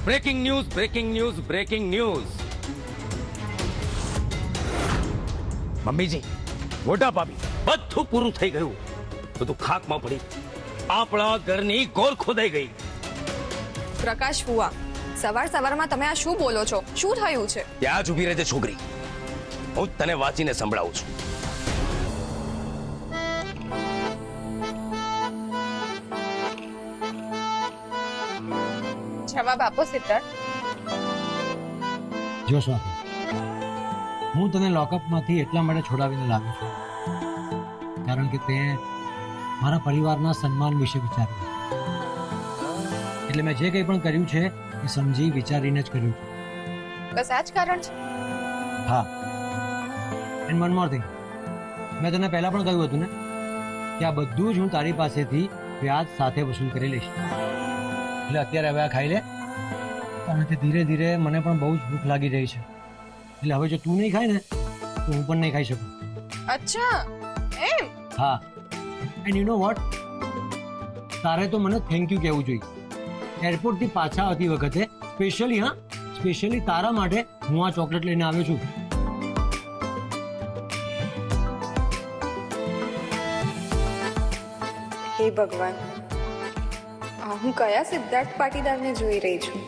Breaking news, breaking news, breaking news. મમ્મીજી, મોટા ભાભી, બધું પૂરું થઈ ગયું. બધું ખાકમાં પડી. આપણા ઘરની ગોળ ખોદાઈ ગઈ. પ્રકાશ ફુવા, સવાર સવારમાં તમે આ શું બોલો છો? શું થયું છે? ત્યાં જ ઊભી રહેજે છોકરી. હું જ તને વાંચીને સંભળાવું છું. જવાબ આપો સિદ્ધાર્થ. જો સ્વાતિ, હું તને લોકઅપમાંથી એટલા માટે છોડાવીને લાવ્યો છું કારણ કે તે મારા પરિવારના સન્માન વિશે વિચાર્યું. એટલે મેં જે કંઈ પણ કર્યું છે એ સમજી વિચારીને જ કર્યું છે. બસ આ જ કારણ છે? હા, એન્ડ વન મોર થિંગ, મેં તને પહેલા પણ કહ્યું હતું ને કે આ બધું જ હું તારી પાસેથી વ્યાજ સાથે વસૂલ કરી લઈશ. એટલે અત્યારે હવે આ ખાઈ લે, કારણ કે ધીરે ધીરે મને પણ બહુ જ ભૂખ લાગી રહી છે. એટલે હવે જો તું નહીં ખાય ને તો હું પણ નહીં ખાઈ શકું. અચ્છા, એમ? હા, એન્ડ યુ નો વોટ, તારે તો મને થેન્ક યુ કહેવું જોઈએ. એરપોર્ટથી પાછા આવતી વખતે સ્પેશિયલી તારા માટે હું આ ચોકલેટ લઈને આવ્યો છું. હે ભગવાન, હું કયા સિદ્ધાર્થ પાટીદારને જોઈ રહી છું?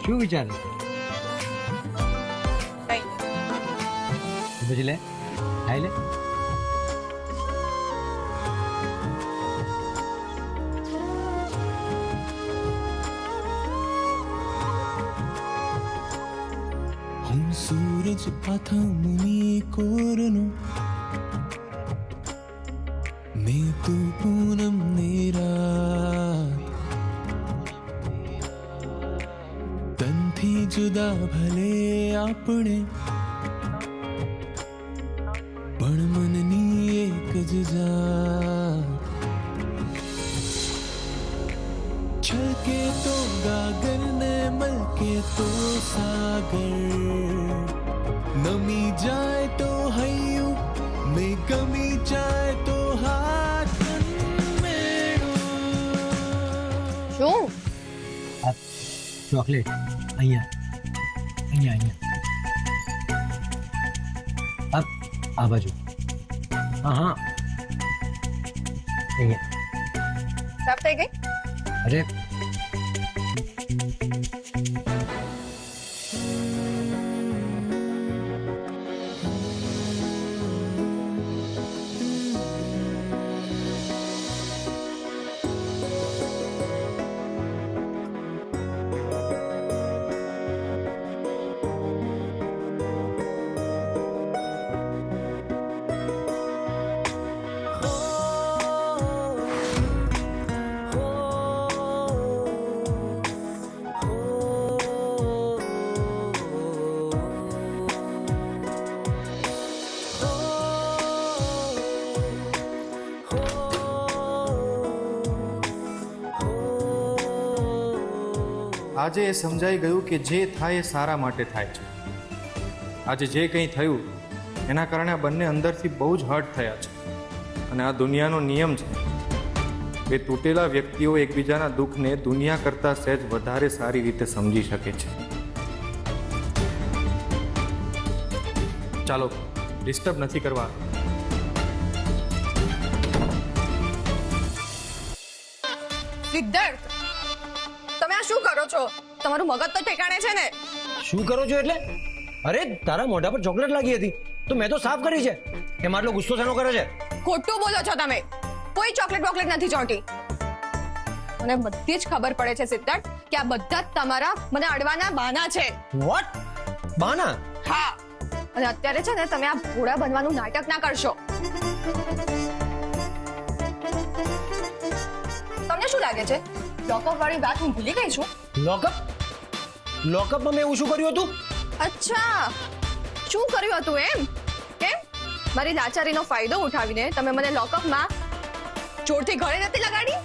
શું વિચારે? પછી લે, ખાઈ લે. હું સૂરજ આથમની કોરનો, મેં તું પૂનમ ની રાત, તનથી જુદા ભલે આપણે પણ મનની એક જ જાત. છલકે તો ગાગર ને મલકે તો સાગર, નમી જાય તો હૈયું ને ગમી જાય તો હાથ મેળો. શું? આ ચોકલેટ અહીંયા આ બાજુ. હા, અહીંયા. સાફ થઈ ગઈ? અરે આજે એ સમજાઈ ગયું કે જે થાય એ સારા માટે થાય છે. આજે જે કંઈ થયું એના કારણે આ બંને અંદરથી બહુ જ હર્ટ થયા છે. અને આ દુનિયાનો નિયમ છે, બે તૂટેલા વ્યક્તિઓ એકબીજાના દુઃખને દુનિયા કરતાં સહેજ વધારે સારી રીતે સમજી શકે છે. ચાલો, ડિસ્ટર્બ નથી કરવા. સિદ્ધાર્થ, તમે આ શું કરો છો? તમારું મગજ તો ઠેકાણે છે ને? શું કરો છો એટલે? અરે તારા મોઢા પર ચોકલેટ લાગી હતી તો મેં તો સાફ કરી છે. એમાં આટલો ગુસ્સો શેનો કરે છે? ખોટું બોલો છો તમે. કોઈ ચોકલેટ બોકલેટ નથી ચોંટી. મને બધી જ ખબર પડે છે સિદ્ધાર્થ કે આ બધા જ તમારા મને અડવાના બહાના છે. વોટ? બહાના? હા, અને અત્યારે છે ને તમે આ ભોળા બનવાનું નાટક ના કરશો. તમને શું લાગે છે લોકઅપ વાળી વાત હું ભૂલી ગઈ છું? લોકઅપમાં મેં એવું શું કર્યું હતું? અચ્છા, શું કર્યું હતું એમ? કેમ મારી લાચારીનો ફાયદો ઉઠાવીને તમે મને લોકઅપમાં જોરથી ગળે નથી લગાડી?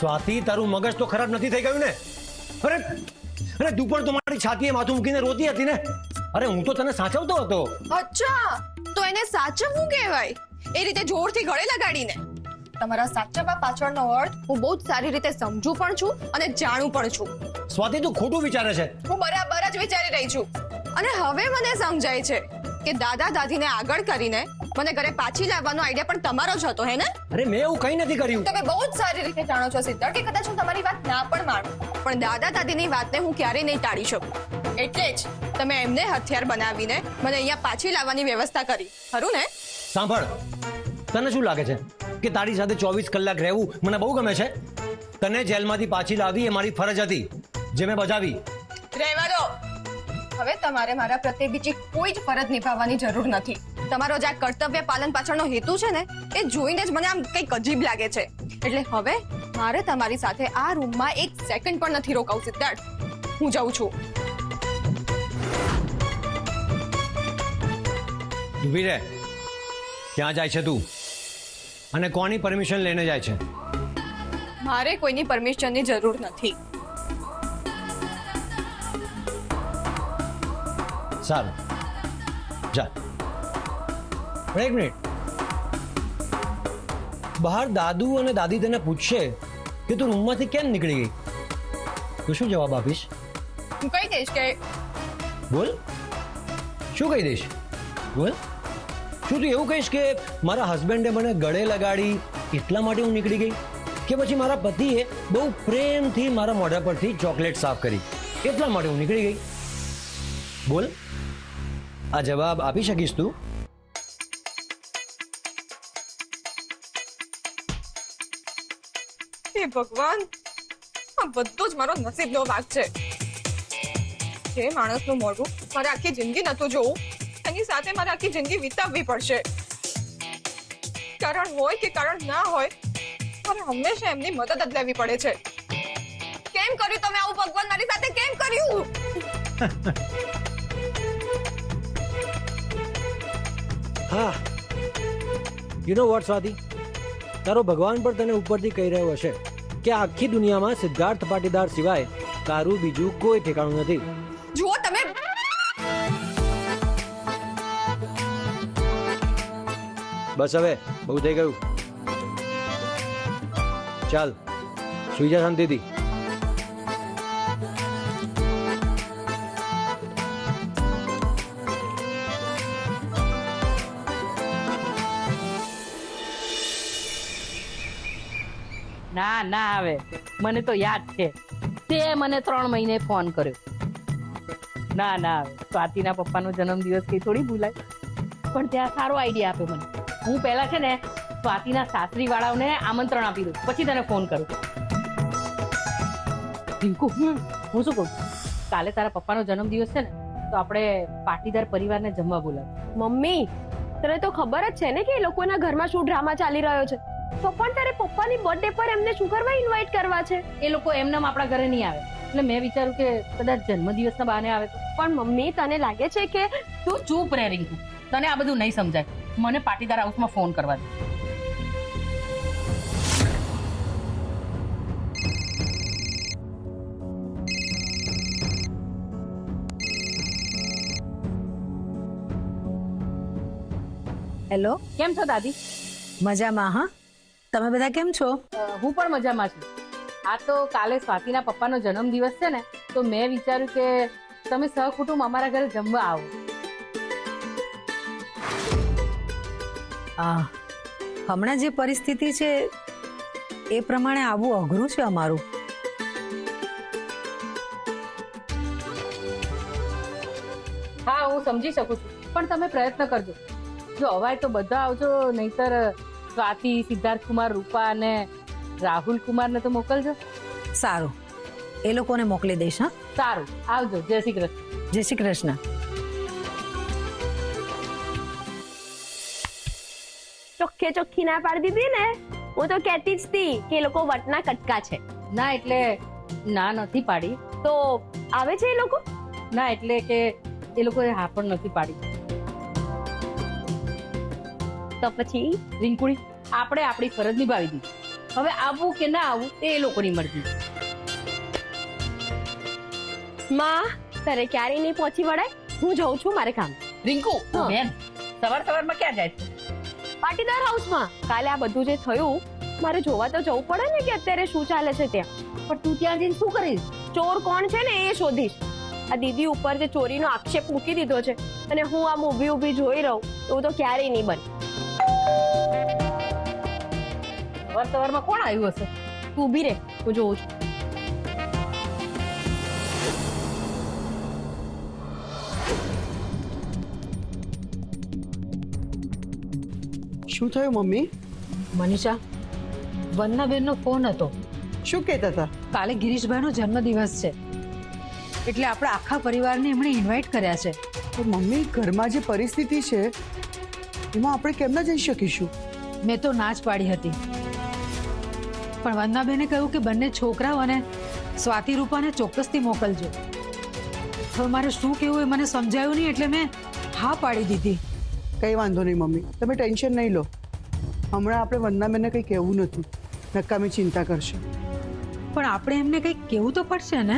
સ્વાતિ, તારું મગજ તો ખરાબ નથી થઈ ગયું ને? અરે અરે તું પણ તો મારી છાતીએ માથું મૂકીને રોતી હતી ને. અરે હું તો તને સાચવતો હતો. અચ્છા, તો એને સાચવવું કહેવાય, એ રીતે જોરથી ગળે લગાડીને. તમારા સાચવવા પાછળનો અર્થ હું બહુ જ સારી રીતે સમજુ પણ છું અને જાણું પણ છું. સ્વાતિ તું ખોટું વિચારે છે. હું બરાબર જ વિચારી રહી છું અને હવે મને સમજાય છે કે દાદા દાદીને આગળ કરીને મને ઘરે પાછી લાવવાનો આઈડિયા પણ તમારો જ હતો, હે ને? અરે મેં એવું કંઈ નથી કર્યું. તમે બહુ જ સારી રીતે જાણો છો સિદ્ધાર્થ કે કદાચ હું તમારી વાત ના પણ માનું, પણ દાદા દાદીની વાતને હું ક્યારેય નહીં ટાળી શકું. એટલે જ તમે એમને હથિયાર બનાવીને મને અહીંયા પાછી લાવવાની વ્યવસ્થા કરી, ખરું ને? સાંભળ, તને શું લાગે છે કે તારી સાથે 24 કલાક રહેવું મને બહુ ગમે છે? તને જેલમાંથી પાછી લાવી એ મારી ફરજ હતી, જે મેં બજાવી. રહેવા દો. હવે તમારે મારા પ્રત્યે બીજી કોઈ જ ફરજ નિભાવવાની જરૂર નથી. તમારો જે આ કર્તવ્ય પાલન પાછળનો હેતુ છે ને, એ જોઈને જ મને આમ કંઈક અજીબ લાગે છે. એટલે હવે મારે તમારી સાથે આ રૂમમાં 1 સેકન્ડ પણ નથી રોકાવું, સિદ્ધાર્થ. હું જાઉં છું. ઊભી રહે. ક્યાં જાય છે તું અને કોની પરમિશન લઈને જાય છે? મારે કોઈની પરમિશનની જરૂર નથી. સારું, જા. પણ એક મિનિટ, બહાર દાદુ અને દાદી તને પૂછશે કે તું રૂમમાંથી કેમ નીકળી ગઈ, તો શું જવાબ આપીશ? હું કહી દઈશ કે બોલ. શું કહી દઈશ? બોલ. શું તું એવું કહીશ કે મારા હસબન્ડે મને ગળે લગાડી એટલા માટે હું નીકળી ગઈ, કે પછી મારા પતિએ બહુ પ્રેમથી મારા મોઢા પરથી ચોકલેટ સાફ કરી એટલા માટે હું નીકળી ગઈ? બોલ, આ જવાબ આપી શકીશ તું? હે ભગવાન, આ બધો જ મારો નસીબનો ભાગ છે. જે માણસનું મોઢું મારે આખી જિંદગી નતું જોવું, એની સાથે મારે આખી જિંદગી વિતાવવી પડશે. કારણ હોય કે કારણ ના હોય, મારે હંમેશા એમની મદદ જ લેવી પડે છે. કેમ કર્યું તમે આવું ભગવાન, મારી સાથે કેમ કર્યું? હા, યુ નો વોટ સ્વાતિ, તારો ભગવાન પણ તને ઉપરથી કહી રહ્યો હશે કે આખી દુનિયામાં સિદ્ધાર્થ પાટીદાર સિવાય તારું બીજું કોઈ ઠેકાણું નથી. જુઓ તમે, બસ હવે બહુ થઈ ગયું. ચાલ સુઈ જા શાંતિથી. ના ના આવે, મને તો યાદ છે તે મને 3 મહિને ફોન કર્યો. ના ના આવે, સ્વાતિના પપ્પાનો જન્મદિવસ કઈ થોડી ભૂલાય. પણ ત્યાં સારો આઈડિયા આપ્યો મને. હું પહેલા છે ને સ્વાતિના સાસરી વાળાઓને આમંત્રણ આપી દઉં, પછી તને ફોન કરું. રિંકુ, હું શું કહું, કાલે તારા પપ્પાનો જન્મદિવસ છે ને, તો આપણે પાટીદાર પરિવારને જમવા બોલાવ. મમ્મી, તને તો ખબર જ છે ને કે એ લોકોના ઘરમાં શું ડ્રામા ચાલી રહ્યો છે. તો પણ તારે પપ્પાની બર્થડે પર એમને શું કરવા ઇન્વાઇટ કરવા છે? એ લોકો એમનેમ આપણા ઘરે નહીં આવે, એટલે મેં વિચાર્યું કે કદાચ જન્મદિવસના બહાને આવે તો. પણ મમ્મી, તને લાગે છે કે તું ચૂપ રહે રિંકુ, તને આ બધું નહીં સમજાય. મને પાટીદાર હાઉસમાં ફોન કરવા દે. હેલો, કેમ છો દાદી? મજામાં. હા, તમે બધા કેમ છો? હું પણ મજામાં છું. આ તો કાલે સ્વાતિના પપ્પાનો જન્મદિવસ છે ને, તો મેં વિચાર્યું કે તમે સહકુટુંબ અમારા ઘરે જમવા આવો. હમણાં જે પરિસ્થિતિ છે એ પ્રમાણે આવવું અઘરું છે અમારું. હા, હું સમજી શકું છું, પણ તમે પ્રયત્ન કરજો. જો અવાય તો બધા આવજો, નહીતર સ્વાતિ, સિદ્ધાર્થ કુમાર, રૂપા અને રાહુલ કુમારને તો મોકલજો. સારું, એ લોકોને મોકલી દઈશ. હા, સારું, આવજો. જય શ્રી કૃષ્ણ. જય શ્રી કૃષ્ણ. ચોખ્ખે ચોખ્ખી ના પાડી દીધી ને. હું તો કહેતી જ હતી કે એ લોકો વટના કટકા છે. ના એટલે ના નથી પાડી. તો આવે છે એ લોકો? ના એટલે કે એ લોકોએ હા પણ નથી પાડી. તો પછી રિંકુડી, આપણે આપણી ફરજ નિભાવી દીધી. હવે આવવું કે ના આવવું એ લોકોની મરજી. માં તારે ક્યારે નહીં પહોંચી વળાય, હું જાઉં છું મારે કામ. રિંકુ હા. બેન સવારમાં ક્યાં જાય છે? પાટીદાર હાઉસમાં કાલે આ બધું જે થયું મારે જોવા તો જવું પડે ને કે અત્યારે શું ચાલે છે ત્યાં. પણ તું ત્યાં જઈને શું કરીશ? ચોર કોણ છે ને એ શોધીશ. આ દીદી ઉપર જે ચોરીનો આક્ષેપ મૂકી દીધો છે અને હું આમ ઊભી ઊભી જોઈ રહું એવું તો ક્યારેય નહીં બને. સવારમાં કોણ આવ્યું હશે? તું ઊભી રહે, હું જોઉં છું. શું થયું મમ્મી? મનીષા, વંદનાબેનનો ફોન હતો. શું કહેતા હતા? કાલે ગિરીશભાઈનો જન્મદિવસ છે એટલે આપણા આખા પરિવારને એમણે ઇન્વાઇટ કર્યા છે. તો મમ્મી, ઘરમાં જે પરિસ્થિતિ છે એમાં આપણે કેમ ના જઈ શકીશું? મેં તો ના જ પાડી હતી, પણ વંદનાબેને કહ્યું કે બંને છોકરાઓ અને સ્વાતિ રૂપાને ચોક્કસથી મોકલજો. હવે મારે શું કહેવું એ મને સમજાયું નહીં એટલે મેં હા પાડી દીધી. કંઈ વાંધો નહીં મમ્મી, તમે ટેન્શન નહીં લો. હમણાં આપણે વંદનાબેનને કંઈ કહેવું નથી, નકામી ચિંતા કરશે. પણ આપણે એમને કંઈક કહેવું તો પડશે ને.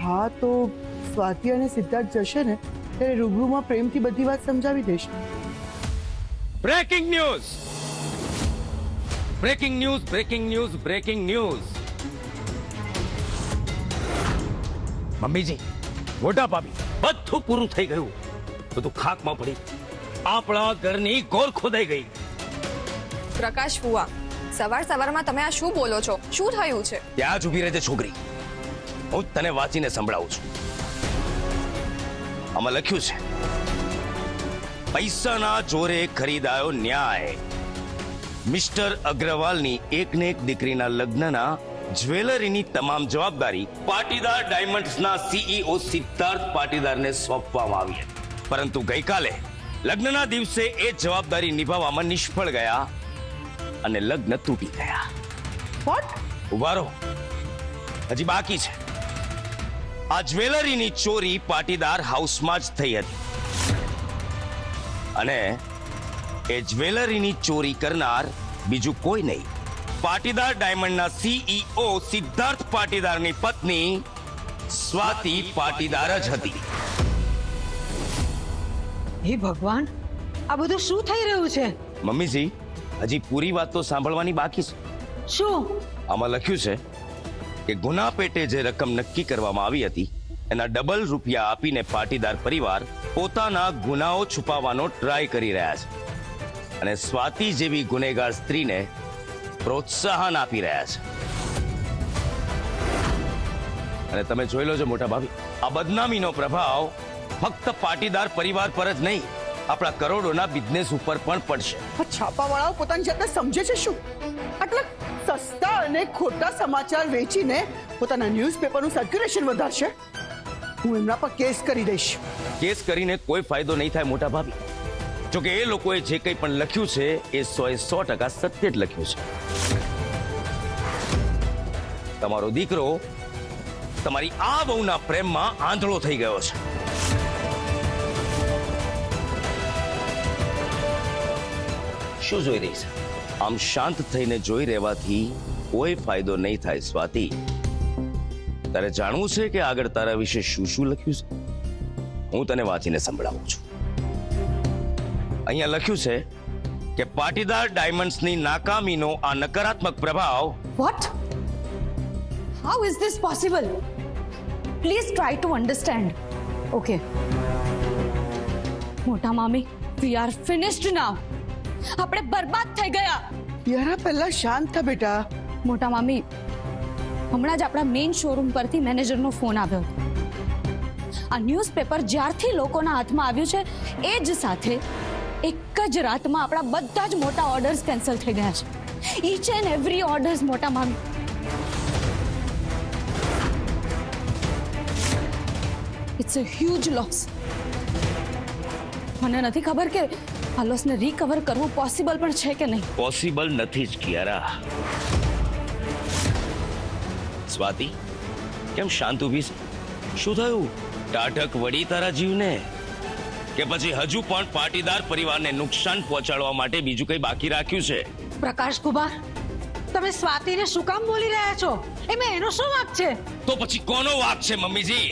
હા, તો સ્વાતિ અને સિદ્ધાર્થ જશે ને ત્યારે રૂબરૂમાં પ્રેમથી બધી વાત સમજાવી દેશે. Breaking news, breaking news, breaking news, breaking news. મમ્મીજી, મોટા ભાભી, બધું પૂરું થઈ ગયું. બધું ખાકમાં પડી આપણા ઘરની ગોળ ખોદાઈ ગઈ. પ્રકાશ ફુવા, સવારમાં તમે આ શું બોલો છો? શું થયું છે? ત્યાં જ ઉભી રહેજે છોકરી, હું જ તને વાંચીને સંભળાવું છું. આમાં લખ્યું છે, પૈસાના જોરે ખરીદાયો ન્યાય. મિસ્ટર અગ્રવાલની એકને એક દીકરીના લગ્નના જ્વેલરીની તમામ જવાબદારી પાટીદાર ડાયમંડ્સના સીઈઓ સિદ્ધાર્થ પાટીદારને સોંપવામાં આવી હતી. પરંતુ ગઈકાલે લગ્નના દિવસે એ જવાબદારી નિભાવવામાં નિષ્ફળ ગયા અને લગ્ન તૂટી ગયા. વોટ? ઉભા રહો, હજી બાકી છે. આ જ્વેલરીની ચોરી પાટીદાર હાઉસમાં જ થઈ હતી અને એ જ્વેલરીની ચોરી કરનાર બીજું કોઈ નહીં, પાટીદાર ડાયમંડના સીઈઓ સિદ્ધાર્થ પાટીદારની પત્ની સ્વાતિ પાટીદાર જ હતી. હે ભગવાન, આ બધું શું થઈ રહ્યું છે? મમ્મીજી, હજી પૂરી વાત તો સાંભળવાની બાકી છે. શું? આમાં લખ્યું છે કે ગુના પેટે જે રકમ નક્કી કરવામાં આવી હતી એના ડબલ રૂપિયા આપીને પાટીદાર પરિવાર પોતાના ગુનાઓ છુપાવવાનો ટ્રાય કરી રહ્યા છે અને સ્વાતિ જેવી ગુનેગાર સ્ત્રીને પ્રોત્સાહન આપી રહ્યા છે. અને તમે જોઈ લો છો મોટા ભાભી, આ બદનામીનો પ્રભાવ ફક્ત પાટીદાર પરિવાર પર જ નહીં, આપણા કરોડોના બિઝનેસ ઉપર પણ પડશે. આ છાપાવાળાઓ પોતાની જાતને સમજે છે શું? આટલા સસ્તા અને ખોટા સમાચાર વેચીને પોતાના ન્યૂઝપેપરનું સર્ક્યુલેશન વધારશે. હું એમના પર કેસ કરી દઈશ. કેસ કરીને કોઈ ફાયદો નહીં થાય મોટા ભાભી. જોકે એ લોકોએ જે કંઈ પણ લખ્યું છે એ 100% સત્ય જ લખ્યું છે. તમારો દીકરો તમારી આ વહુના પ્રેમમાં આંધળો થઈ ગયો છે. શું જોઈ રહી છે? આમ શાંત થઈને જોઈ રહેવાથી કોઈ ફાયદો નહીં થાય સ્વાતિ. તારે જાણવું છે કે આગળ તારા વિશે શું શું લખ્યું છે? હું તને વાંચીને સંભળાવું છું. અહીંયા લખ્યું છે કે પાટીદાર ડાયમંડ્સની નાકામીનો આ નકારાત્મક પ્રભાવ. What? How is this possible? Please try to understand. Okay. મોટા મામી, we are finished now. આપણે બરબાદ થઈ ગયા. યારા, પહેલા શાંત થા બેટા. મોટા મામી, હમણાં જ આપણા મેઇન શોરૂમ પરથી મેનેજરનો ફોન આવ્યો. આ ન્યૂઝપેપર જ્યારથી લોકોના હાથમાં આવ્યું છે એ જ સાથે એક જ રાતમાં આપણા બધા જ મોટા ઓર્ડર્સ કેન્સલ થઈ ગયા છે. ઈચ એન્ડ એવરી ઓર્ડર્સ મોટા મામી. It's a huge loss. મને નથી ખબર કે આ લોસને રિકવર કરવું પોસિબલ પણ છે કે નહીં. પોસિબલ નથી જ કિયારા. સ્વાતિ, કેમ શાંત ઊભી છે? શું થયું? ટાઢક વળી તારા જીવને? કે પછી હજુ પણ પાટીદાર પરિવારને નુકસાન પહોંચાડવા માટે બીજું કંઈ બાકી રાખ્યું છે? પ્રકાશ કુમાર, તમે સ્વાતિને શું કામ બોલી રહ્યા છો? એમાં એનો શું વાંક છે? તો પછી કોનો વાંક છે મમ્મીજી?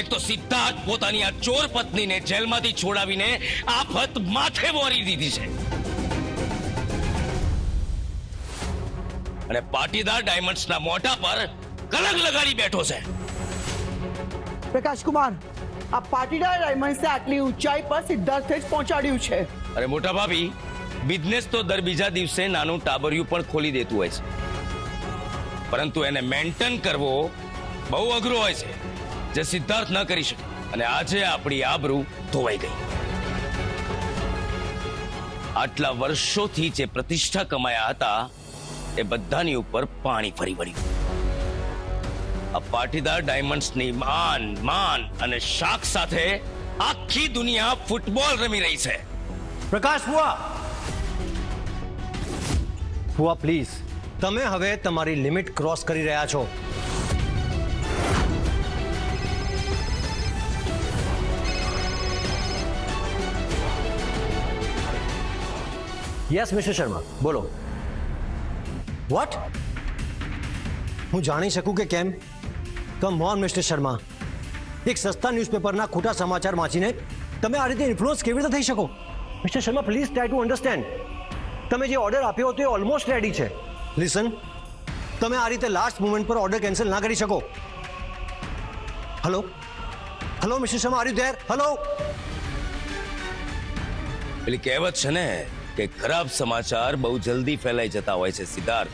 એક તો સિદ્ધાર્થ પોતાની આ ચોર પત્નીને જેલમાંથી છોડાવીને આફત માથે વોરી દીધી છે, અને પાટીદાર ડાયમંડ્સના મોઢા પર કલંક લગાડી બેઠો છે. પ્રકાશ કુમાર, આ પાટીદાર ડાયમંડ્સે આટલી ઊંચાઈ પર સિદ્ધાર્થે જ પહોંચાડ્યું છે. અરે મોટા ભાભી, બિઝનેસ તો દર બીજા દિવસે નાનું ટાબરિયું પણ ખોલી દેતું હોય છે, પરંતુ એને મેન્ટેન કરવો બહુ અઘરો હોય છે, જે સિદ્ધાર્થ ન કરી શકે. અને આજે આપણી આબરૂ ધોવાઈ ગઈ. આટલા વર્ષોથી જે પ્રતિષ્ઠા કમાયા હતા એ બધાની ઉપર પાણી ફરી વળ્યું. આ પાટીદાર ડાયમંડ્સની માન અને શાખ સાથે આખી દુનિયા ફૂટબોલ રમી રહી છે. પ્રકાશ ફુવા પ્લીઝ, તમે હવે તમારી લિમિટ ક્રોસ કરી રહ્યા છો. યસ મિસ્ટર શર્મા, બોલો. વોટ? હું જાણી શકું કે કેમ? કમ ઓન મિસ્ટર શર્મા, એક સસ્તા ન્યૂઝપેપરના ખોટા સમાચાર વાંચીને તમે આ રીતે ઇન્ફ્લુઅન્સ કેવી રીતે થઈ શકો? Mister Sharma, please try to understand. તમે જે ઓર્ડર આપ્યો હતો એ ઓલમોસ્ટ રેડી છે. લિસન, તમે આ રીતે લાસ્ટ મોમેન્ટ પર ઓર્ડર કેન્સલ ના કરી શકો. Hello mister Sharma, are you there? Hello. પેલી કહેવત છે ને કે ખરાબ સમાચાર બહુ જલ્દી ફેલાઈ જતા હોય છે સિદ્ધાર્થ.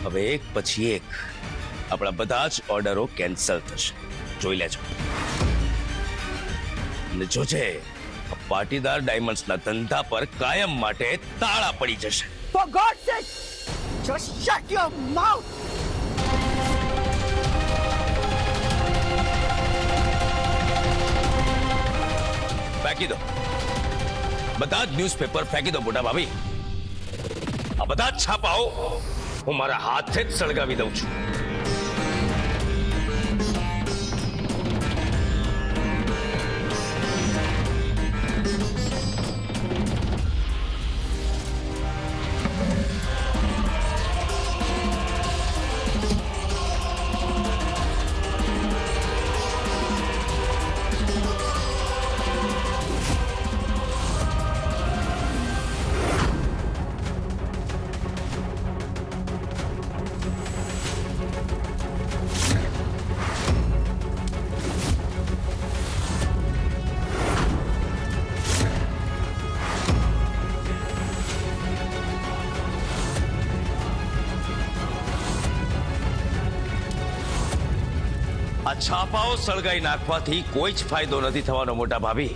હવે એક પછી એક આપણા બધા જ ઓર્ડરો કેન્સલ થશે, જોઈ લેજો. અને જોજે, પાટીદાર ડાયમંડ્સના ધંધા પર કાયમ માટે તાળા પડી જશે. For God's sake, just shut your mouth. ફેંકી દો બધા જ ન્યૂઝપેપર, ફેંકી દો મોટા ભાભી. આ બધા જ છાપાઓ હું મારા હાથે જ સળગાવી દઉં છું. આ છાપાઓ સળગાઈ નાખવાથી કોઈ જ ફાયદો નથી થવાનો મોટા ભાભી.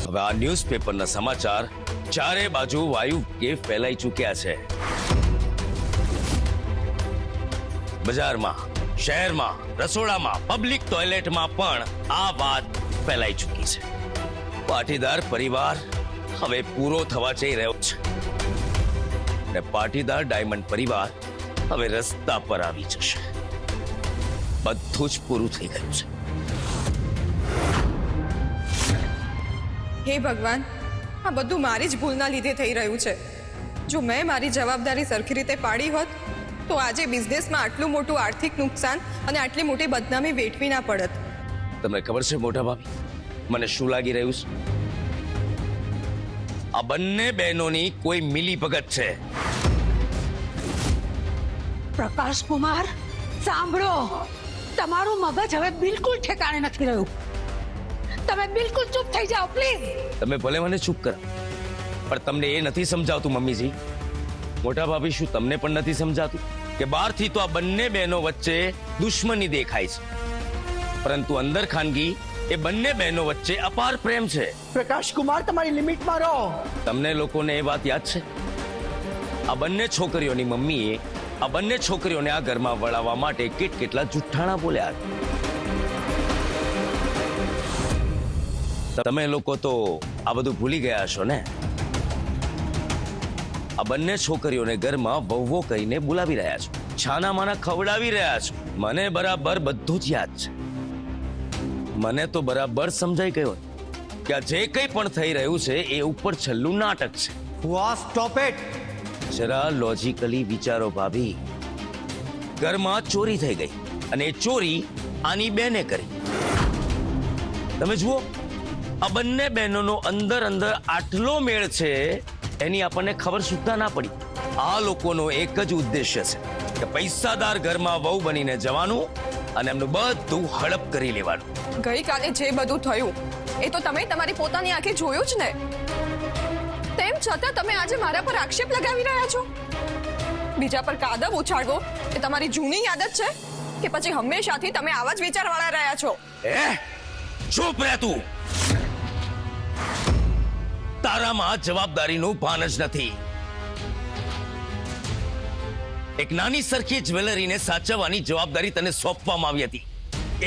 હવે આ ન્યૂઝપેપરના સમાચાર ચારે બાજુ વાયુ કે ફેલાઈ ચૂક્યા છે. બજારમાં, શહેરમાં, રસોડામાં, પબ્લિક ટોયલેટમાં પણ આ વાત ફેલાઈ ચૂકી છે. પાટીદાર પરિવાર હવે પૂરો થવા જઈ રહ્યો છે, અને પાટીદાર ડાયમંડ પરિવાર હવે રસ્તા પર આવી જશે. બધું જ પૂરું થઈ ગયું છે. હે ભગવાન, આ બધું મારી જ ભૂલના લીધે થઈ રહ્યું છે. જો મેં મારી જવાબદારી સરખી રીતે પાડી હોત તો આજે બિઝનેસમાં આટલું મોટું આર્થિક નુકસાન અને આટલી મોટી બદનામી વેઠવી ના પડત. તમને ખબર છે મોટા ભાભી, મને શું લાગી રહ્યું છે? આ બંને બહેનોની કોઈ મિલીભગત છે. પ્રકાશ કુમાર, સાંભળો, તમારું મગજ હવે બિલકુલ ઠેકાણે નથી રહ્યું. તમે બિલકુલ ચૂપ થઈ જાઓ પ્લીઝ. તમે ભલે મને ચૂપ કરો, પણ તમને એ નથી સમજાવતું મમ્મીજી. મોટા ભાભી, શું તમને પણ નથી સમજાતું કે બહારથી તો આ બંને બહેનો વચ્ચે દુશ્મની દેખાય છે, પરંતુ અંદર ખાનગી એ બંને બહેનો વચ્ચે અપાર પ્રેમ છે. પ્રકાશ કુમાર, તમારી લિમિટમાં રહો. તમને લોકોને એ વાત યાદ છે? આ બંને છોકરીઓની મમ્મીએ આ બંને છોકરીઓને આ ઘરમાં વળાવવા માટે કેટલા જુઠ્ઠાણા બોલ્યા. તમે લોકો તો આ બધું ભૂલી ગયા છો ને? આ બંને છોકરીઓને ઘરમાં વહુઓ કહીને બોલાવી રહ્યા છો, છાના માના ખવડાવી રહ્યા છો. મને બરાબર બધું જ યાદ છે. મને તો બરાબર સમજાઈ ગયો કે આ જે કંઈ પણ થઈ રહ્યું છે એ ઉપર છેલ્લું નાટક છે. Stop it. જરા લોજિકલી વિચારો ભાભી. ઘરમાં ચોરી થઈ ગઈ અને એ ચોરી આની બેને કરી. તમે જુઓ, આ બંને બહેનોનો અંદર અંદર આટલો મેળ છે એની આપણને ખબર સુદ્ધા ના પડી. આ લોકોનો એક જ ઉદ્દેશ્ય છે કે પૈસાદાર ઘરમાં વહુ બનીને જવાનું અને એમનું બધું હડપ કરી લેવાનું. ગઈકાલે જે બધું થયું એ તો તમે તમારી પોતાની આંખે જોયું જ ને. તેમ છતાં તમે આજે મારા પર આક્ષેપ લગાવી રહ્યા છો. બીજા પર કાદવ ઉછાળવો એ તમારી જૂની આદત છે કે પછી હંમેશાથી તમે આવા જ વિચારવાળા રહ્યા છો? ચૂપ રહે તું. તારામાં જવાબદારીનું ભાન જ નથી. એક નાની સરખી જ્વેલરીને સાચવવાની જવાબદારી તને સોંપવામાં આવી હતી,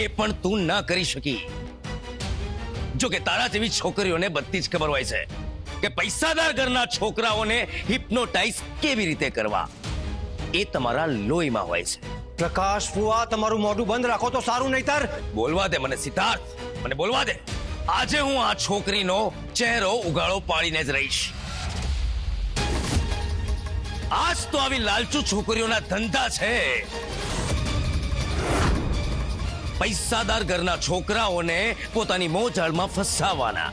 એ પણ તું ના કરી શકી. જો કે તારા જેવી છોકરીઓને બધી જ ખબર હોય છે કે પૈસાદાર ઘરના છોકરાઓને હિપ્નોટાઇઝ કેવી રીતે કરવા, એ તમારા લોહીમાં હોય છે. પ્રકાશ ફુવા, તમારું મોઢું બંધ રાખો તો સારું, નહીતર. બોલવા દે મને સિદ્ધાર્થ, મને બોલવા દે. આજે હું આ છોકરીનો ચહેરો ઉગાડો પાડીને જ રહીશ. આજ તો આવી લાલચુ છોકરીઓના ધંધા છે. પૈસાદાર ઘરના છોકરાઓને પોતાની મોજાળમાં ફસાવવાના.